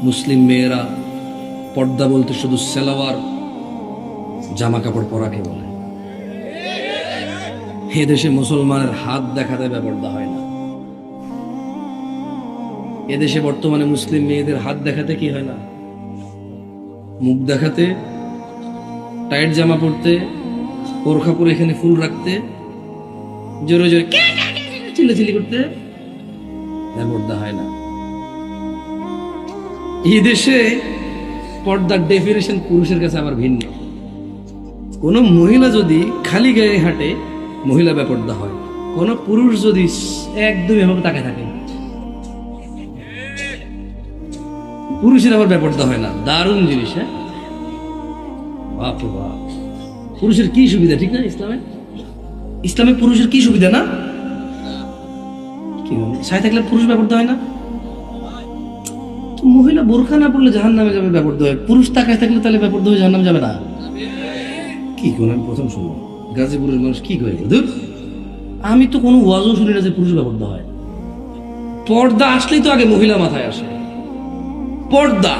মুসলিম মেয়েরা পর্দা বলতে শুধু সালোয়ার জামা কাপড় পরাকে বলে। এ দেশে মুসলমানের হাত দেখাতে বেপর্দা হয় না। এদেশে বর্তমানে মুসলিম মেয়েদের হাত দেখাতে কি হয় না, মুখ দেখাতে, টাইট জামা পরতে, বোরখা পরে এখানে ফুল রাখতে, জোরে জোরে চিল্লাচিল্লি করতে বেপর্দা হয় না। এই দেশে পর্দার ডেফিনেশন পুরুষের কাছে আবার ভিন্ন। কোন মহিলা যদি খালি গায়ে হাঁটে, মহিলা বেপর্দা হয়। কোন পুরুষ যদি একদম এভাবে তাকায় থাকে, পুরুষের আবার বেপর্দা হয় না। দারুণ জিনিস। হ্যাঁ, বাপ রে বাপ। পুরুষের কি সুবিধা, ঠিক না? ইসলামে পুরুষের কি সুবিধা না? কি সাথে থাকলে পুরুষ বেপর্দা হয় না? মহিলা বোরখা না পড়লে জাহান্নামে যাবে, বেপর্দা হয়। পুরুষ তাকায় থাকলে তাহলে বেপর্দা হয়ে জাহান্নামে যাবে না? কি কোন আমি প্রথম শুনলাম গাজীপুরের মানুষ কি করে। আমি তো কোনো ওয়াজও শুনি না যে পুরুষ বেপর্দা হয়। পর্দা আসলেই তো আগে মহিলা মাথায় আসে। পর্দা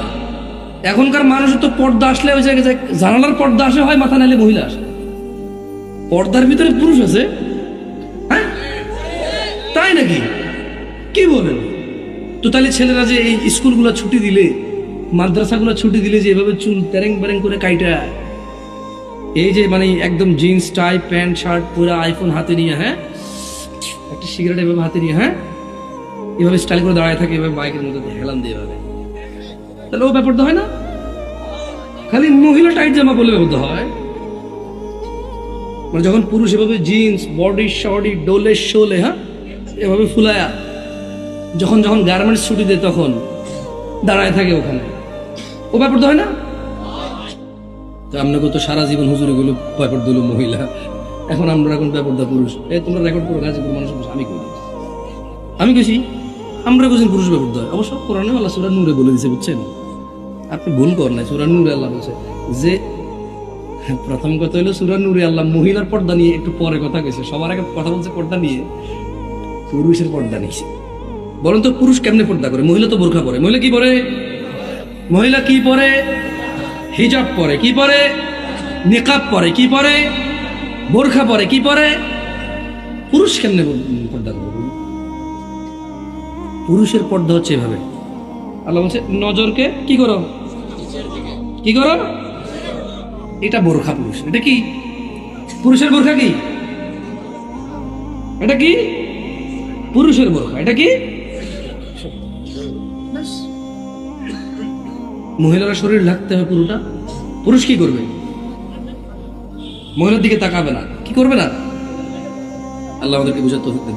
এখনকার মানুষের তো পর্দা আসলে ওই জায়গায় জানালার পর্দা আসে হয়, মাথা নাইলে মহিলা আসে। পর্দার ভিতরে পুরুষ আছে? হ্যাঁ, তাই নাকি? কি বলেন? তো তাহলে ছেলেরা যে এই স্কুলগুলো ছুটি দিলে, মাদ্রাসাগুলো ছুটি দিলে যে এভাবে চুল তেরেং বেরেং করে কাইটা, এই যে মানে একদম জিন্স টাই প্যান্ট শার্ট পুরো, আইফোন হাতে নিয়ে, হ্যাঁ, একটা সিগারেট এভাবে হাতে নিয়ে, হ্যাঁ, এভাবে স্টাইল করে দাঁড়ায় থাকে, এভাবে বাইকের মধ্যে হেলান দিয়ে এভাবে, তাহলে ও ব্যাপারটা হয় না? খালি মহিলা টাইট জামা পরলে ব্যাপারটা হয়। মানে যখন পুরুষ এভাবে জিন্স বডি শডি ডোলে শোলে, হ্যাঁ, এভাবে ফুলায়া যখন যখন গার্মেন্টস ছুটি দেয় তখন দাঁড়ায় থাকে ওখানে, ও ব্যাপারটা হয় না? আপনাকে তো সারা জীবন হুজুরে গুলো ব্যাপার দিল মহিলা, এখন আমরা এখন ব্যাপারটা পুরুষ। তোমরা রেকর্ড করো, গাজীপুর মানুষ আমি কেছি আমরা কেছি পুরুষ ব্যাপার হয়। অবশ্য কোরআনে আল্লাহ সূরা নূরে বলে দিয়েছে, বুঝছেন? আপনি ভুল করেন না। সূরা নূরে আল্লাহ বলছে যে, প্রথম কথা হলো সূরা নূরে আল্লাহ মহিলার পর্দা নিয়ে একটু পরে কথা কইছে, সবার আগে কথা বলছে পর্দা নিয়ে, পুরুষের পর্দা নিয়েছে। বলেন তো পুরুষ কেমনে পর্দা করে? মহিলা তো বোরখা পরে। মহিলা কি পরে? মহিলা কি পরে? হিজাব পরে। কি পরে? নিকাব পরে। কি পরে? বোরখা পরে। কি পরে? পুরুষ কেমনে পর্দা করে? পুরুষের পর্দা হচ্ছে এভাবে। আল্লাহ বলছে নজরকে কি করো, কি করো, এটা বোরখা পুরুষ। এটা কি পুরুষের বোরখা? কি এটা? কি পুরুষের বোরখা? এটা কি? মহিলারা শরীর ঢাকতে হবে পুরোটা। পুরুষ কি করবে? মহিলার দিকে তাকাবে না। কি করবে না? আল্লাহ আমাদেরকে বুঝাতে হবে।